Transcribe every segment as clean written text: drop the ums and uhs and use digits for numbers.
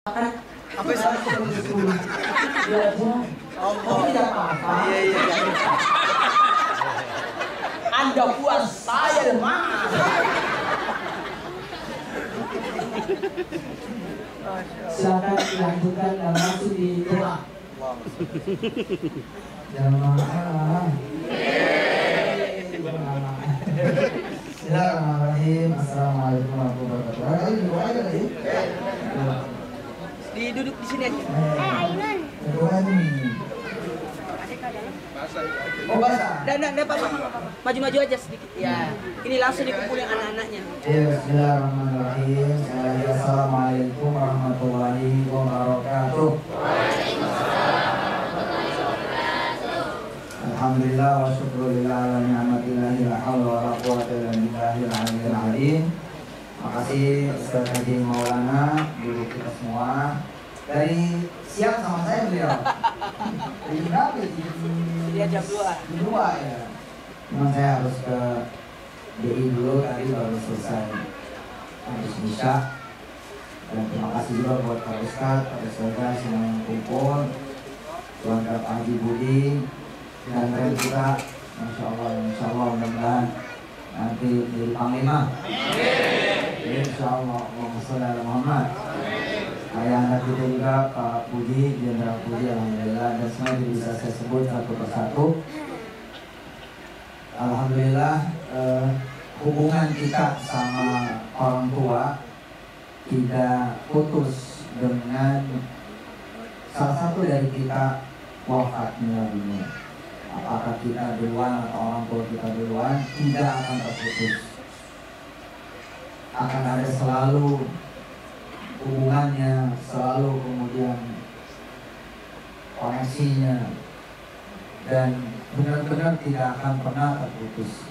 Apa sih? Tidak apa-apa. Iya. Anda puas, saya demam. Silakan dilanjutkan dan langsung di doa. Jamaah. Bismillahirrahmanirrahim. Assalamualaikum warahmatullahi wabarakatuh. Doa aja tadi. Duduk di sini aja. Ainun. Doa ini. Oh basah. Dan apa-apa. Maju-maju aja sedikit. Ya. Ini langsung dikumpulin anak-anaknya. Ya, bismillahirrahmanirrahim. Assalamualaikum warahmatullahi wabarakatuh. Alhamdulillah wa syukurillah wa ni'matillahi la hawla wa la quwwata illa billahil aliyyil azim. Makasih Ustaz Haji Maulana, guru kita semua. Dari siang sama saya beliau. Dari berapa sih? Dia jam 2. Jam 2 ya. Memang saya harus ke DI dulu, tadi baru selesai habis bisa. Dan terima kasih juga buat Pak Ustadz, Pak Ustadz semua yang kumpul, keluarga Pak Haji Budi, dan kalian kita, Masya Allah mudah-mudahan nanti jadi Panglima. Insya Allah, Allahumma sholli ala Muhammad. Ayah anak kita juga Pak Budi, Jenderal Budi, alhamdulillah, dan semua bisa saya sebut satu persatu. Alhamdulillah, hubungan kita sama orang tua tidak putus dengan salah satu dari kita wafat meninggal dunia. Apakah kita duluan atau orang tua kita duluan, tidak akan terputus. Akan ada selalu hubungannya, selalu kemudian koneksinya, dan benar-benar tidak akan pernah terputus.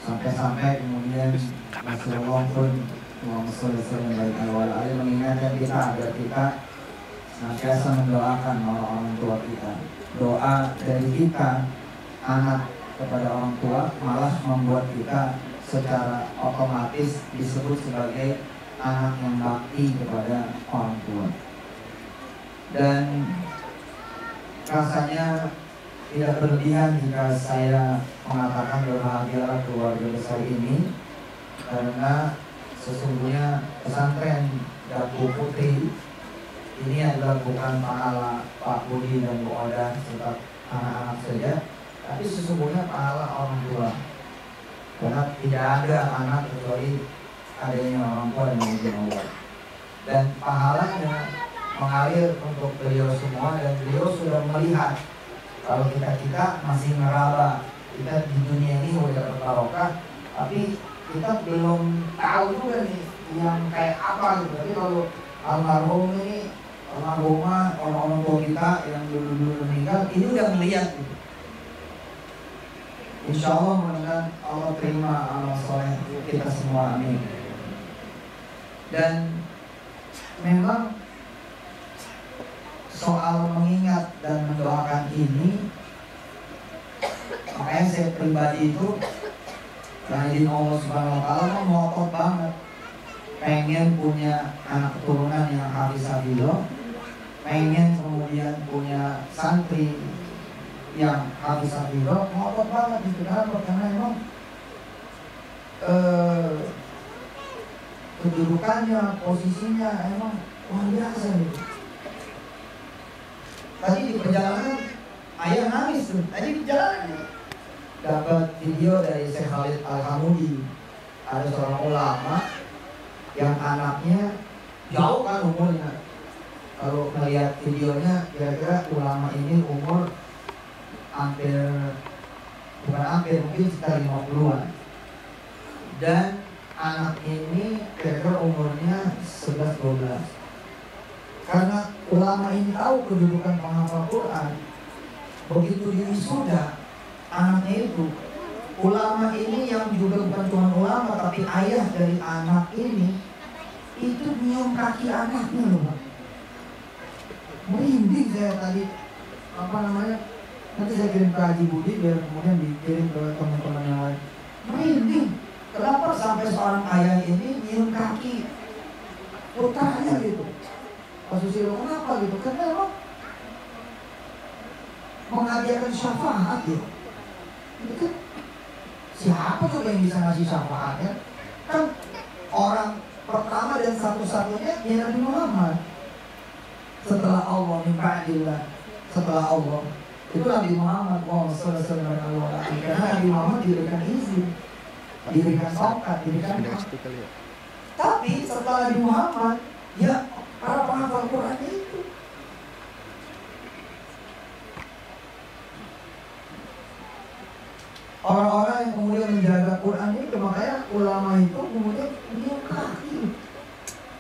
Sampai-sampai kemudian Rasulullah pun mengingatkan kita agar kita senantiasa mendoakan orang tua kita. Doa dari kita, anak kepada orang tua, malah membuat kita secara otomatis disebut sebagai anak yang bakti kepada orang tua. Dan rasanya tidak berlebihan jika saya mengatakan berbahagialah keluarga besar ini, karena sesungguhnya pesantren Daku Putri ini adalah bukan pahala Pak Budi dan Bu Oda serta anak-anak saja, tapi sesungguhnya pahala orang tua. Karena tidak ada anak kecuali adanya orang tua dan izin Allah. Dan pahalanya mengalir untuk beliau semua, dan beliau sudah melihat kalau kita masih meraba, kita di dunia ini udah berbarokah, tapi kita belum tahu juga nih yang kayak apa gitu. Tapi kalau almarhum ini, almarhumah, orang-orang tua kita yang dulu meninggal, ini udah melihat gitu. Insya Allah mudah-mudahan Allah terima amal soleh kita semua, amin. Dan memang soal mengingat dan mendoakan ini, makanya saya pribadi itu yang izin Allah Subhanahu wa Ta'ala ngotot banget pengen punya anak keturunan yang hafizah, pengen kemudian punya santri yang hafizah, ngotot banget itu. Karena memang kedudukannya, posisinya emang luar biasa gitu. Tadi di perjalanan ayah nangis tuh. Tadi di jalan dapat video dari Syekh Khalid Al-Hamudi. Ada seorang ulama yang anaknya jauh kan umurnya. Kalau melihat videonya, kira-kira ulama ini umur mungkin sekitar 50-an. Dan anak ini kira-kira umurnya 11-12. Karena ulama ini tahu kedudukan penghafal Quran, begitu diwisuda anaknya itu, ulama ini yang juga bukan cuma ulama tapi ayah dari anak ini, itu nyium kaki anaknya loh Pak. Merinding saya tadi, nanti saya kirim ke Haji Budi biar kemudian dikirim ke teman-teman yang lain. Merinding. Kenapa sampai seorang ayah ini nyium kaki putranya gitu? Pak Susilo, kenapa gitu? Karena memang mengajarkan syafaat gitu. Itu kan siapa juga yang bisa ngasih syafaat ya? Kan orang pertama dan satu-satunya ya Nabi Muhammad. Setelah Allah, mimpa'illah, setelah Allah itu Nabi Muhammad. Karena Nabi Muhammad diberikan izin, diberikan tongkat, diberikan hak. Tapi setelah Nabi Muhammad, ya para penghafal Quran itu orang-orang yang kemudian menjaga Quran itu. Makanya ulama itu kemudian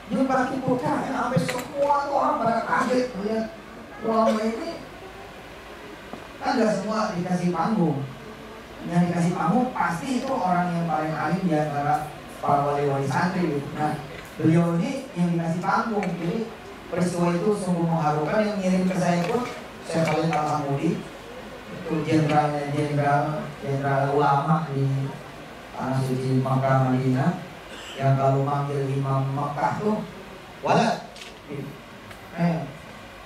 dia kaki putar sampai semua tuh orang pada kaget melihat ulama ini. Kan gak semua dikasih panggung. Yang dikasih panggung pasti itu orang yang paling alim di antara para wali-wali santri gitu. Nah, beliau ini yang dikasih panggung. Jadi peristiwa itu sungguh mengharukan. Yang ngirim ke saya pun Syekh Khalid Al-Hamudi, itu jenderal ulama di tanah suci Makkah Madinah, yang kalau manggil imam Makkah tuh walad,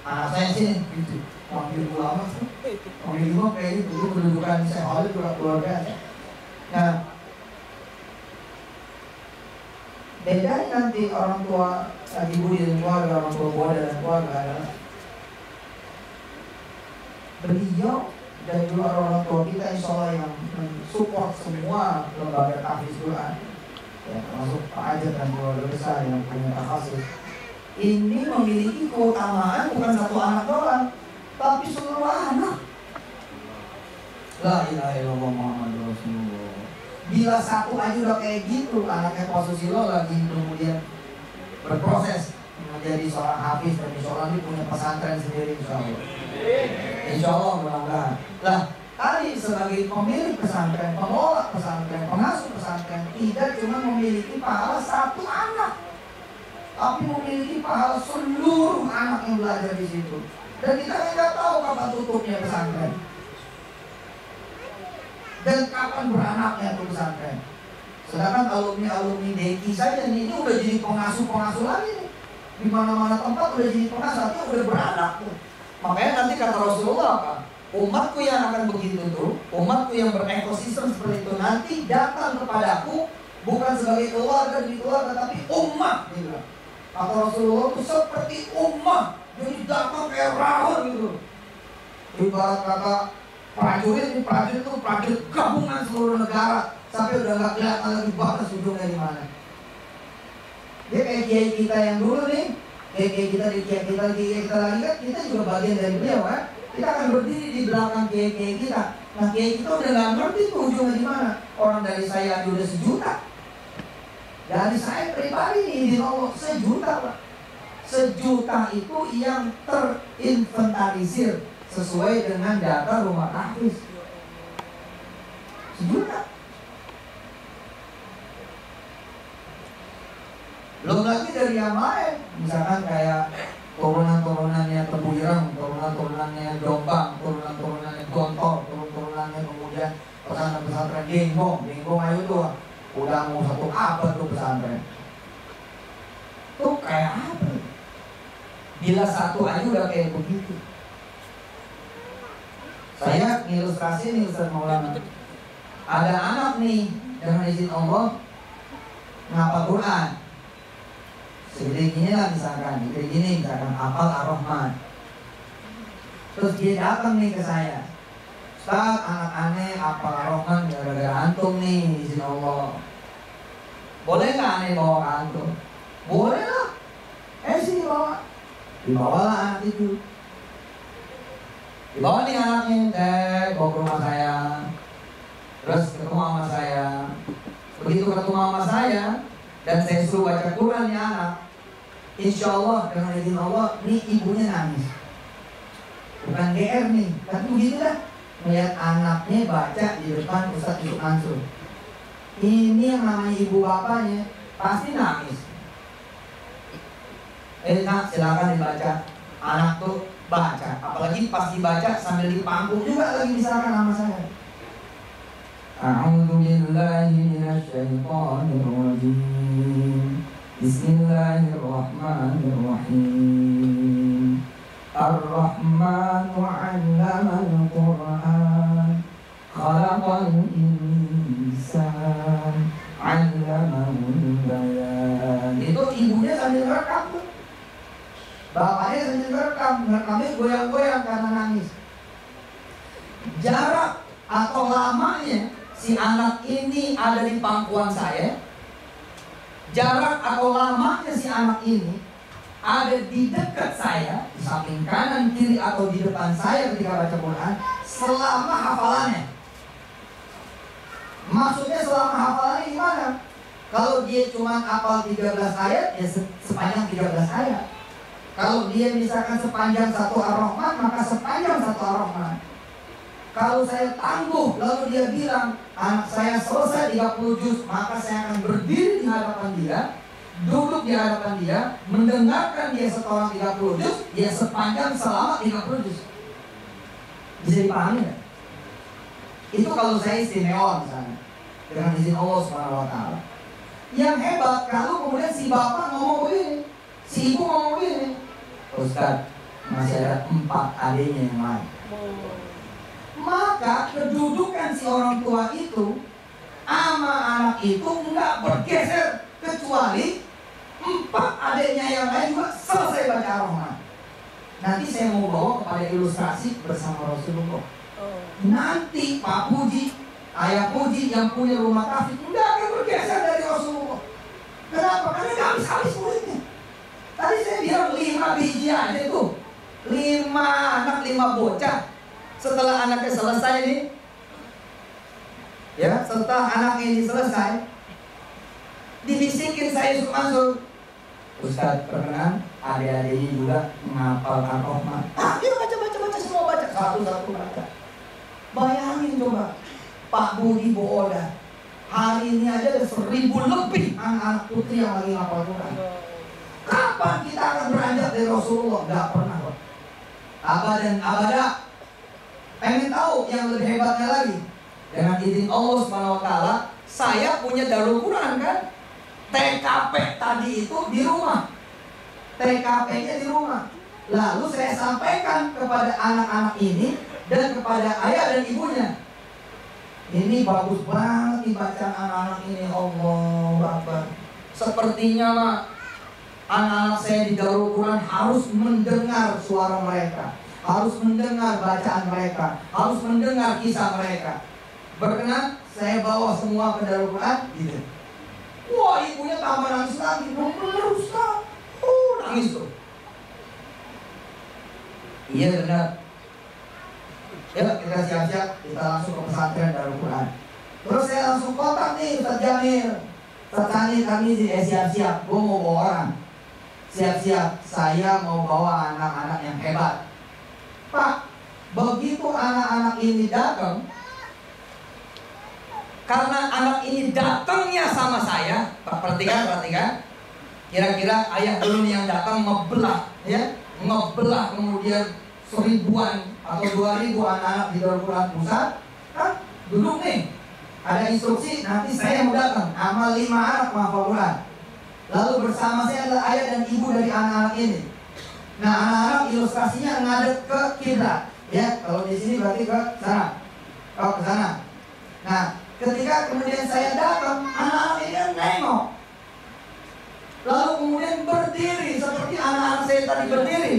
anak saya sini gitu. Manggil ulama tuh, manggil imam kayak gitu. Kedudukan Syekh Khalid keluarga. Nah, bedanya nanti orang tua ibu dan keluarga, orang tua buah dan keluarga adalah beliau dan juga orang tua kita insya Allah yang mensupport semua lembaga tahfiz Quran ya, termasuk Pak Ajat dan keluarga besar yang punya takhasus ini memiliki keutamaan bukan satu anak doang, tapi seluruh anak. La ilaha illallah Muhammadur Rasulullah. Bila satu aja udah kayak gitu, anaknya Pak Susilo lagi kemudian berproses menjadi seorang hafiz dan insya Allah dia punya pesantren sendiri insya Allah. Insya Allah mudah-mudahan. Lah, tadi sebagai pemilik pesantren, pengelola pesantren, pengasuh pesantren tidak cuma memiliki pahala satu anak, tapi memiliki pahala seluruh anak yang belajar di situ. Dan kita nggak tahu kapan tutupnya pesantren dan kapan beranaknya tuh pesantren. Sedangkan alumni DKI saja ini udah jadi pengasuh lagi nih. Di mana-mana tempat udah jadi pengasuh, artinya udah beranak tuh. Makanya nanti kata Rasulullah apa? Umatku yang akan begitu tuh, umatku yang berekosistem seperti itu nanti datang kepadaku bukan sebagai keluarga demi keluarga, tapi umat gitu. Kata Rasulullah itu seperti umat, jadi datang kayak rahor gitu. Ibarat kata prajurit itu prajurit gabungan seluruh negara, sampai udah nggak kelihatan lagi batas ujungnya di mana. Dia kayak kiai kita yang dulu nih, kiai kita lagi kan, kita juga bagian dari beliau kan. Kita akan berdiri di belakang kiai kita. Nah kiai kita udah nggak ngerti tuh ujungnya di mana. Orang dari saya aja udah 1 juta. Dari saya pribadi nih di Allah 1 juta Pak. 1 juta itu yang terinventarisir sesuai dengan data rumah tahfiz. 1 juta. Belum lagi dari yang lain, misalkan kayak turunan-turunannya Tebu Ireng, turunan-turunannya Jombang, turunan-turunannya Gontor, turunan-turunannya kemudian pesantren Genggong ayo tuh udah mau 1 abad tuh pesantren. Tuh kayak apa? Bila satu aja udah kayak begitu. Saya ngilustrasi nih Ustaz Maulana. Ada anak nih dengan izin Allah ngapal Quran. Segede gini lah misalkan, misalkan hafal Ar-Rahman. Terus dia datang nih ke saya, Ustaz, anak aneh hafal Ar-Rahman gara-gara antum nih, izin Allah. Boleh nggak aneh bawa ke antum? Boleh lah. Sini bawa. Dibawalah anak itu. Dibawa nih anaknya, bawa ke rumah saya. Terus ketemu sama saya. Begitu ketemu sama saya dan saya suruh baca Quran ya anak, insya Allah dengan izin Allah, nih ibunya nangis. Bukan GR nih, tapi begitu dah. Melihat anaknya baca di depan Ustadz Yusuf Mansur. Ini yang namanya ibu bapaknya pasti nangis. Nak silakan dibaca. Anak tuh baca, apalagi pas dibaca sambil dipangku juga lagi misalkan sama saya. A'udzu billahi minasyaitonir rajim. Bismillahirrahmanirrahim. Ar-Rahmanu 'allamal Qur'an, khalaqal insan, 'allamahul bayan. Itu ibunya sambil rekam tuh. Bapaknya sambil ngerekamnya goyang-goyang karena nangis. Jarak atau lamanya si anak ini ada di pangkuan saya, jarak atau lamanya si anak ini ada di dekat saya, di samping kanan, kiri, atau di depan saya ketika baca Quran, selama hafalannya. Maksudnya selama hafalannya gimana? Kalau dia cuma hafal 13 ayat, ya sepanjang 13 ayat. Kalau dia misalkan sepanjang satu Ar-Rahman, maka sepanjang satu Ar-Rahman. Kalau saya tangguh, lalu dia bilang, anak saya selesai 30 juz, maka saya akan berdiri di hadapan dia, duduk di hadapan dia, mendengarkan dia setelah 30 juz, dia sepanjang selama 30 juz. Bisa dipahami nggak? Itu kalau saya istimewa misalnya, dengan izin Allah SWT. Yang hebat kalau kemudian si bapak ngomong begini, si ibu ngomong begini, Ustaz, masih ada 4 adiknya yang lain. Maka kedudukan si orang tua itu sama anak itu nggak bergeser, kecuali 4 adiknya yang lain juga selesai baca Ar-Rahman. Nanti saya mau bawa kepada ilustrasi bersama Rasulullah. Nanti Pak Puji, Ayah Puji yang punya rumah kafir nggak akan bergeser dari Rasulullah. Kenapa? Karena nggak habis-habis muridnya. Tadi saya bilang 5 biji aja itu, 5 anak 5 bocah. Setelah anaknya selesai ini, ya, setelah anak ini selesai, dibisikin saya Yusuf Mansur, Ustaz perkenan adik-adiknya juga menghafal Ar-Rahman. Ayo baca semua, baca satu-satu baca. Bayangin coba, Pak Budi Booda, hari ini aja ada 1000 lebih anak-anak putri yang lagi menghafal Quran. Kapan kita akan beranjak dari Rasulullah? Gak pernah, Pak. Abadan abada. Pengen tahu yang lebih hebatnya lagi? Dengan izin Allah SWT, saya punya Darul Quran kan? TKP tadi itu di rumah. TKP-nya di rumah. Lalu saya sampaikan kepada anak-anak ini dan kepada ayah dan ibunya. Ini bagus banget dibaca anak-anak ini, Allah Akbar. Sepertinya mah anak-anak saya di Darul Quran harus mendengar suara mereka, harus mendengar bacaan mereka, harus mendengar kisah mereka. Berkenan saya bawa semua ke Darul Quran gitu. Wah, ibunya tambah nangis lagi. Bener Ustaz. Nangis tuh. Iya benar. Ya kita siap-siap, kita langsung ke pesantren Darul Quran. Terus saya langsung kontak nih Ustaz Jamil, Ustaz Tani, kami siap-siap, gue mau bawa orang. Siap-siap, saya mau bawa anak-anak yang hebat. Pak, begitu anak-anak ini datang, karena anak ini datangnya sama saya, Pak, perhatikan. Kira-kira ayah belum yang datang ngebelah, ya, ngebelah kemudian 1000-an atau 2000 anak-anak di Darul Quran Pusat, kan duduk nih, ada instruksi nanti saya mau datang, amal 5 anak menghafal Quran. Lalu bersama saya adalah ayah dan ibu dari anak-anak ini. Nah, anak-anak ilustrasinya ngadep ke kiblat, ya. Kalau di sini berarti ke sana, ke sana. Nah, ketika kemudian saya datang, anak-anak ini kan nengok, lalu kemudian berdiri seperti anak-anak saya tadi berdiri,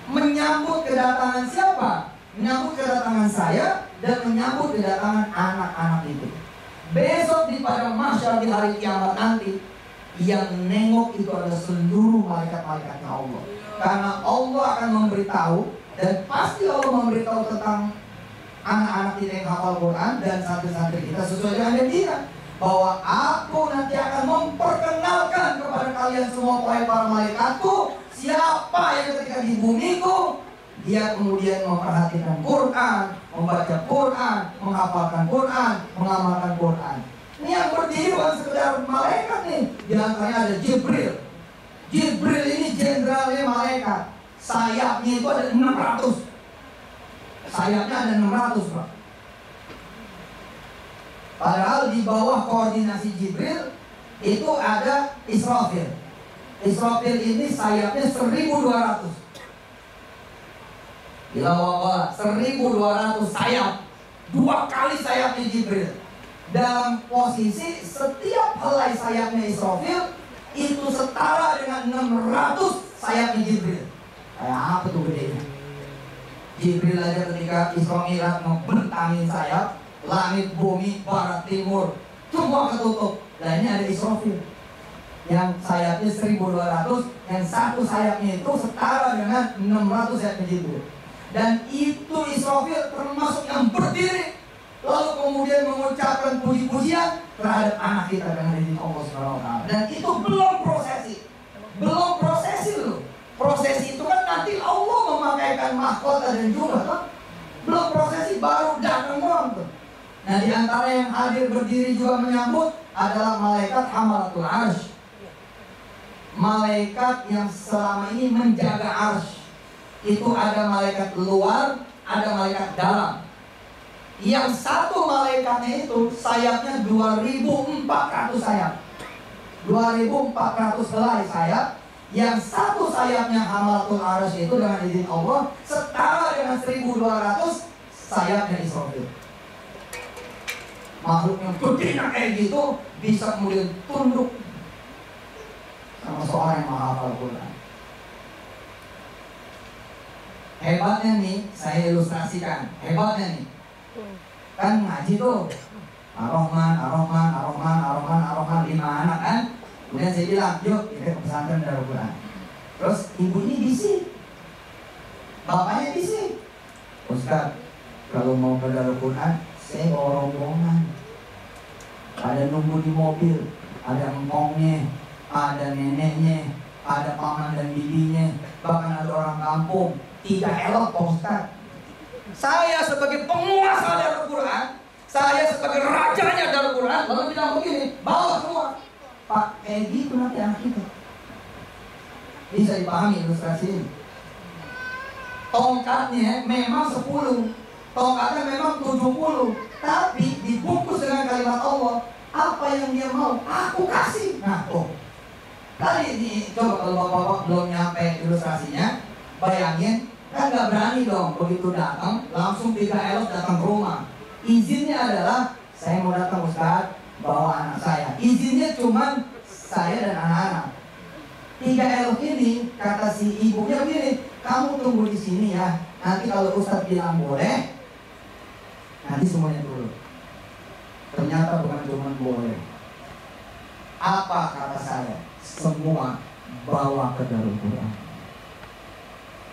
menyambut kedatangan siapa? Menyambut kedatangan saya dan menyambut kedatangan anak-anak itu. Besok di padang mahsyar di hari kiamat nanti, yang nengok itu adalah seluruh malaikat-malaikatnya Allah. Karena Allah akan memberitahu, dan pasti Allah memberitahu tentang anak-anak kita yang hafal Quran dan santri-santri kita sesuai dengan janjinya, bahwa aku nanti akan memperkenalkan kepada kalian semua para malaikatku siapa yang ketika di bumiku dia kemudian memperhatikan Quran, membaca Quran, menghafalkan Quran, mengamalkan Quran. Ini yang berdiri bukan sekedar malaikat nih. Di antaranya ada Jibril. Jibril ini jenderalnya malaikat. Sayapnya itu ada 600. Sayapnya ada 600, Pak. Padahal di bawah koordinasi Jibril itu ada Israfil. Israfil ini sayapnya 1200. Bila bahwa 1200 sayap, 2 kali sayapnya Jibril. Dalam posisi setiap helai sayapnya Israfil itu setara dengan 600 sayapnya Jibril. Kayak apa tuh gedenya? Jibril aja ketika Isra Mi'raj membentangin sayap, langit, bumi, barat, timur, semua ketutup. Nah ini ada Israfil yang sayapnya 1200, yang satu sayapnya itu setara dengan 600 sayapnya Jibril. Dan itu Israfil termasuk yang berdiri lalu kemudian mengucapkan puji-pujian terhadap anak kita dengan izin Allah SWT. Dan itu belum prosesi, loh. Prosesi itu kan nanti Allah memakaikan mahkota dan jubah, kan? Belum prosesi, baru datang doang tuh. Nah di antara yang hadir berdiri juga menyambut adalah malaikat Hamalatul Arsy, malaikat yang selama ini menjaga arsy. Itu ada malaikat luar, ada malaikat dalam. Yang satu malaikatnya itu sayapnya 2400 sayap, 2400 helai sayap. Yang satu sayapnya Hamalatul Arsy itu dengan izin Allah setara dengan 1200 sayapnya Israfil. Makhluk yang gede kayak gitu bisa kemudian tunduk sama seorang yang menghafal Quran. Hebatnya nih, saya ilustrasikan. Hebatnya nih, kan ngaji tuh Ar-Rahman, Ar-Rahman, Ar-Rahman, Ar-Rahman, Ar-Rahman, 5 anak kan. Kemudian saya bilang, yuk kita ke pesantren Darul Quran. Terus ibu ini bisik, bapaknya bisik, Ustaz, kalau mau ke Darul Quran saya bawa rombongan. Ada nunggu di mobil, ada engkongnya, ada neneknya, ada paman dan bibinya, bahkan ada orang kampung. Tidak elok Pak Ustaz. Saya sebagai penguasa Darul Quran, saya sebagai rajanya Darul Quran, lalu bilang begini, bawa semua. Pak, kayak gitu nanti anak kita. Bisa dipahami ilustrasi ini. Tongkatnya memang 10, tongkatnya memang 70, tapi dibungkus dengan kalimat Allah. Apa yang dia mau, aku kasih. Nah, kali ini coba kalau bapak-bapak belum nyampe ilustrasinya, bayangin, kan gak berani dong begitu datang, langsung 3 elos datang ke rumah. Izinnya adalah, saya mau datang Ustaz, bawa anak saya. Izinnya cuman saya dan anak-anak. 3 elos ini, kata si ibunya begini, kamu tunggu di sini ya. Nanti kalau Ustaz bilang boleh, nanti semuanya turun. Ternyata bukan cuma boleh. Apa kata saya? Semua bawa ke Darul Quran.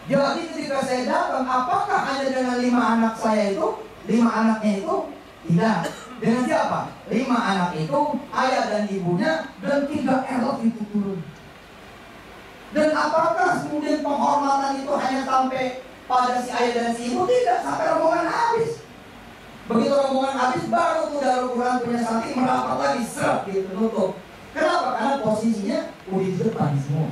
Jadi ketika saya datang, apakah hanya dengan 5 anak saya itu, 5 anaknya itu? Tidak. Dengan siapa? 5 anak itu, ayah dan ibunya, dan 3 elok itu turun. Dan apakah kemudian penghormatan itu hanya sampai pada si ayah dan si ibu? Tidak, sampai rombongan habis. Begitu rombongan habis, baru tuh Darul Quran punya saking merapat lagi, serap gitu, tutup. Kenapa? Karena posisinya udah di depan semua.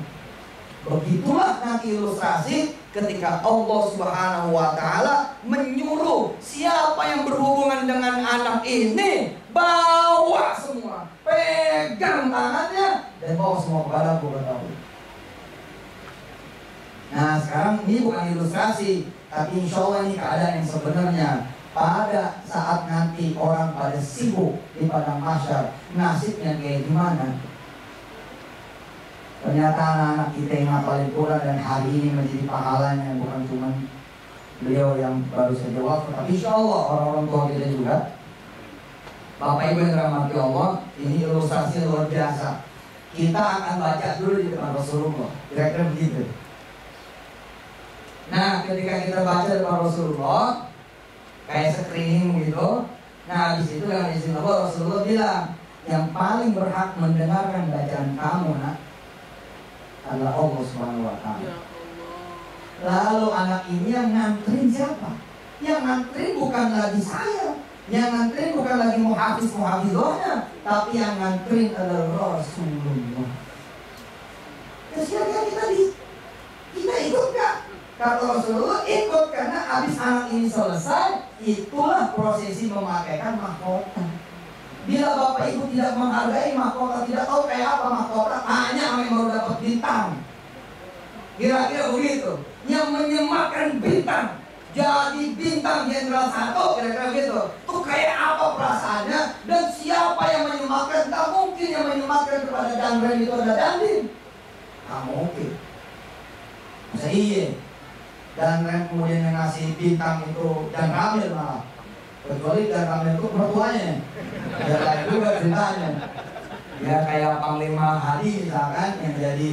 Begitulah nanti ilustrasi ketika Allah Subhanahu wa Ta'ala menyuruh siapa yang berhubungan dengan anak ini, bawa semua, pegang tangannya dan bawa semua kepada Aku. Nah sekarang ini bukan ilustrasi, tapi insya Allah ini keadaan yang sebenarnya. Pada saat nanti orang pada sibuk di padang mahsyar, nasibnya kayak gimana? Ternyata anak-anak kita yang hafalin Quran dan hari ini menjadi pahalanya, bukan cuma beliau yang baru saja wafat, tapi insya Allah orang-orang tua kita juga. Bapak Ibu yang dirahmati Allah, ini ilustrasi luar biasa. Kita akan baca dulu di depan Rasulullah, kira-kira begitu. Nah ketika kita baca di depan Rasulullah, kayak screening gitu. Nah habis itu dengan izin Allah, Rasulullah bilang, yang paling berhak mendengarkan bacaan kamu nak adalah Allah Subhanahu wa Ta'ala. Lalu anak ini yang nganterin siapa? Yang nganterin bukan lagi saya, yang nganterin bukan lagi muhafiz-muhafizahnya, tapi yang nganterin adalah Rasulullah. Kesian kita ikut gak? Kata Rasulullah, ikut karena habis anak ini selesai, itulah prosesi memakaikan mahkota. Bila Bapak Ibu tidak menghargai mahkota, tidak tahu kayak apa mahkota, hanya yang baru dapat bintang. Kira-kira begitu. Yang menyematkan bintang jadi bintang jenderal 1, kira-kira gitu. Tuh kayak apa perasaannya? Dan siapa yang menyematkan? Tak mungkin yang menyematkan kepada Danrem itu ada Dandim. Tak mungkin. Masa iya? Danrem kemudian yang ngasih bintang itu Dan Ramil malah. Kecuali Dan Ramil itu mertuanya. Ya lain juga ceritanya. Ya kayak Panglima Hadi misalkan yang jadi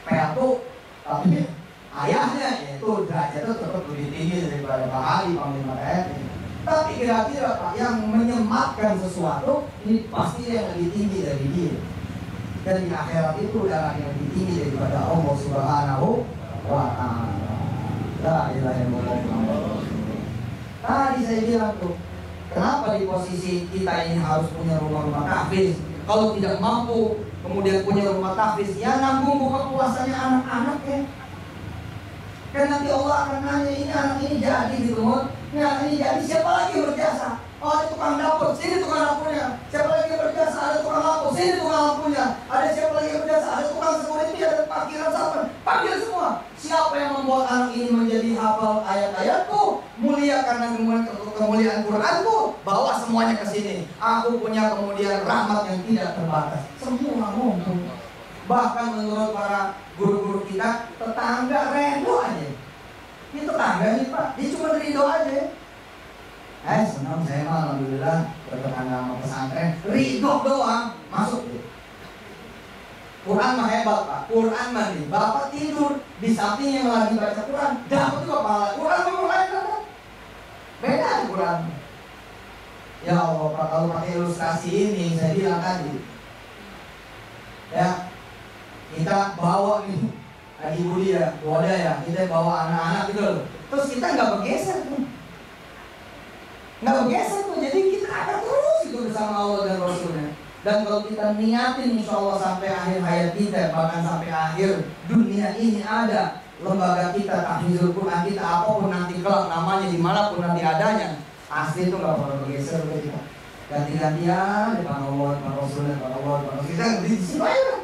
Peltu, tapi ayahnya yaitu derajatnya tetap lebih tinggi daripada Pak Hadi, Panglima TNI. Tapi kira-kira Pak yang menyematkan sesuatu ini pasti yang lebih tinggi dari dia. Dan di akhirat itu darah yang lebih tinggi daripada Allah Subhanahu wa Ta'ala. La ilaha illallah. Tadi saya bilang tuh, kenapa di posisi kita ini harus punya rumah-rumah tahfiz? Kalau tidak mampu kemudian punya rumah tahfiz, ya nanggung buka puasanya anak-anak ya. Kan nanti Allah akan nanya, ini anak ini jadi gitu, ini anak ini jadi, siapa lagi yang berjasa? Oh, ada tukang dapur, sini tukang dapurnya. Siapa lagi yang berjasa? Ada tukang lampu, sini tukang lampunya. Ada siapa lagi yang berjasa? Ada tukang security, ada parkiran sampah. Panggil semua. Siapa yang membuat anak ini menjadi hafal ayat-ayatku? Mulia karena kemuliaan Quranku. Bawa semuanya ke sini. Aku punya kemudian rahmat yang tidak terbatas. Semua ngomong. Bahkan menurut para guru-guru kita, tetangga ridho aja. Ini tetangga nih Pak, dia cuma ridho aja. Senang saya mah alhamdulillah bertetangga sama pesantren, ridho doang masuk deh. Quran mah hebat Pak, Quran mah nih, Bapak tidur di samping yang lagi baca Quran, dapat juga pahala. Quran memang lain kan? Beda Quran. Ya Allah Pak, kalau pakai ilustrasi ini saya bilang tadi, ya kita bawa nih Haji Budi ya, wadah ya, kita bawa anak-anak gitu loh. Terus kita nggak bergeser tuh, nggak bergeser tuh. Jadi kita akan terus itu bersama Allah dan Rasulnya. Dan kalau kita niatin insya Allah sampai akhir hayat kita, bahkan sampai akhir dunia ini ada lembaga kita, tahfizul Quran kita, apapun nanti kelak namanya, dimanapun nanti adanya, asli itu nggak perlu bergeser kita. Ganti-gantian depan Allah, depan Rasulnya, depan Allah, depan Rasul. Kita di sini aja.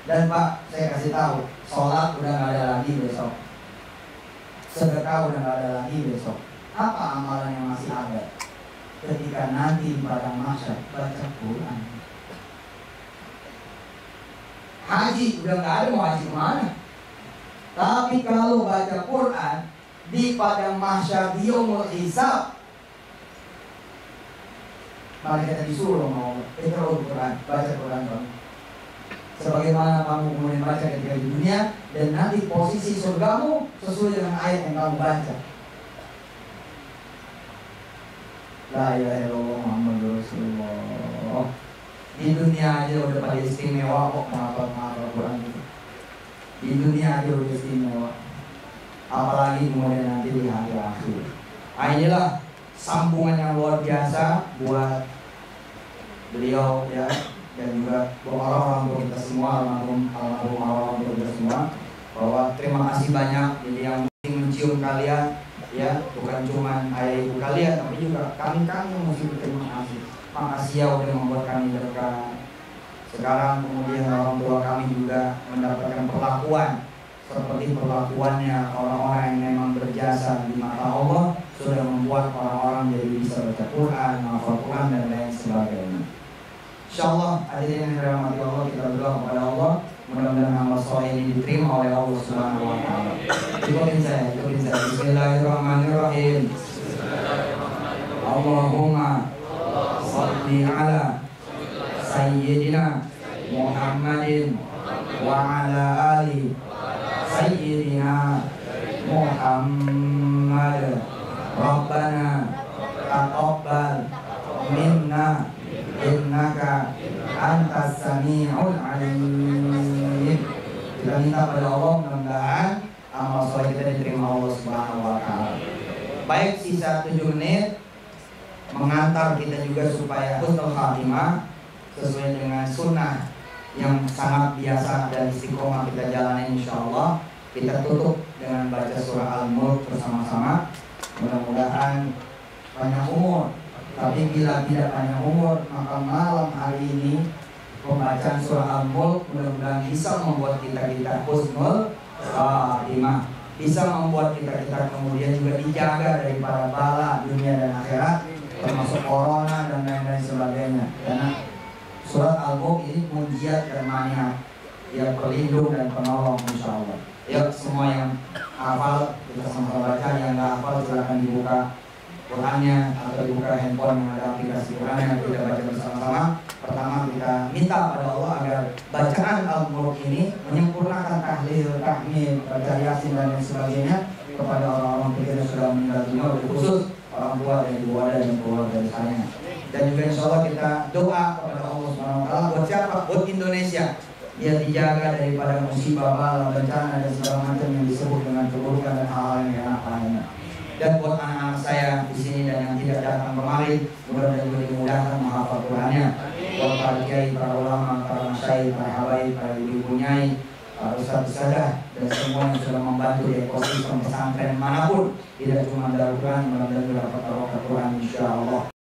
Dan Pak, saya kasih tahu, sholat udah nggak ada lagi besok, sedekah udah nggak ada lagi besok. Apa amalan yang masih ada? Ketika nanti di padang mahsyar baca Quran. Haji udah nggak ada, mau haji kemana? Tapi kalau baca Quran di padang mahsyar di yaumul hisab, maka kita disuruh mau iqra'ul Quran, baca Quran kamu. Sebagaimana kamu kemudian baca ketika di dunia, dan nanti posisi surgamu sesuai dengan ayat yang kamu baca. La ilaha illallah Muhammadur Rasulullah. Di dunia aja udah pada istimewa kok, kenapa Quran itu. Di dunia aja udah istimewa, apalagi kemudian nanti di hari akhir. Inilah sambungan yang luar biasa buat beliau ya, dan juga orang-orang untuk kita semua, almarhum orang untuk kita semua, bahwa terima kasih banyak. Jadi yang mencium kalian ya, bukan cuma ayah ibu kalian, tapi juga kami mesti berterima kasih. Makasih ya udah membuat kami dekat. Sekarang kemudian orang tua kami juga mendapatkan perlakuan seperti perlakuannya orang-orang yang memang berjasa di mata Allah, sudah membuat orang-orang jadi bisa baca Quran, menghafal Quran dan lain sebagainya. Insyaallah hadirin yang dirahmati Allah, kita berdoa kepada Allah, mudah-mudahan amal soleh ini diterima oleh Allah Subhanahu wa Ta'ala. Ikutin saya. Bismillahirrahmanirrahim. Allahumma shalli ala sayyidina Muhammadin wa ala ali sayyidina Muhammad. Rabbana taqabbal minna innaka antas sami'ul alim. Kita minta pada Allah mudah-mudahan amal soleh kita diterima Allah Subhanahu wa Ta'ala. Baik, sisa 7 menit mengantar kita juga supaya husnul khatimah sesuai dengan sunnah yang sangat biasa dan istiqomah kita jalani insyaallah. Kita tutup dengan baca surah Al-Mulk bersama-sama. Mudah-mudahan panjang umur. Tapi bila tidak panjang umur, maka malam hari ini pembacaan surah Al-Mulk mudah-mudahan bisa membuat kita husnul khatimah. bisa membuat kita kemudian juga dijaga daripada bala dunia dan akhirat, termasuk corona dan lain-lain sebagainya. Karena surat Al-Mulk ini munjiat dan maniat, dia pelindung dan penolong insya Allah. Ya, semua yang hafal kita sama-sama baca, yang nggak hafal silakan dibuka Qurannya atau dibuka handphone yang ada aplikasi Qurannya, kita baca bersama-sama. Pertama kita minta pada Allah agar bacaan Al-Mulk ini menyempurnakan tahlil, tahmid, baca Yasin dan lain sebagainya kepada orang-orang kita yang sudah meninggal dunia, khusus orang tua dan ibu ada yang keluar dari saya. Dan juga insya Allah kita doa kepada Allah SWT buat siapa? Buat Indonesia. Dia dijaga daripada musibah, bala, bencana dan segala macam yang disebut dengan keburukan dan hal-hal yang enak lainnya. Dan buat anak-anak saya di sini dan yang tidak datang kemari, mudah-mudahan juga dimudahkan menghafal Qurannya. Buat para kiai, para ulama, para masyaikh, para habaib, para ibu-ibu nyai, para ustadz-ustadzah dan semua yang sudah membantu di ekosistem pesantren manapun, tidak cuma Darul Quran, mudah-mudahan dapat barokah Quran insya Allah.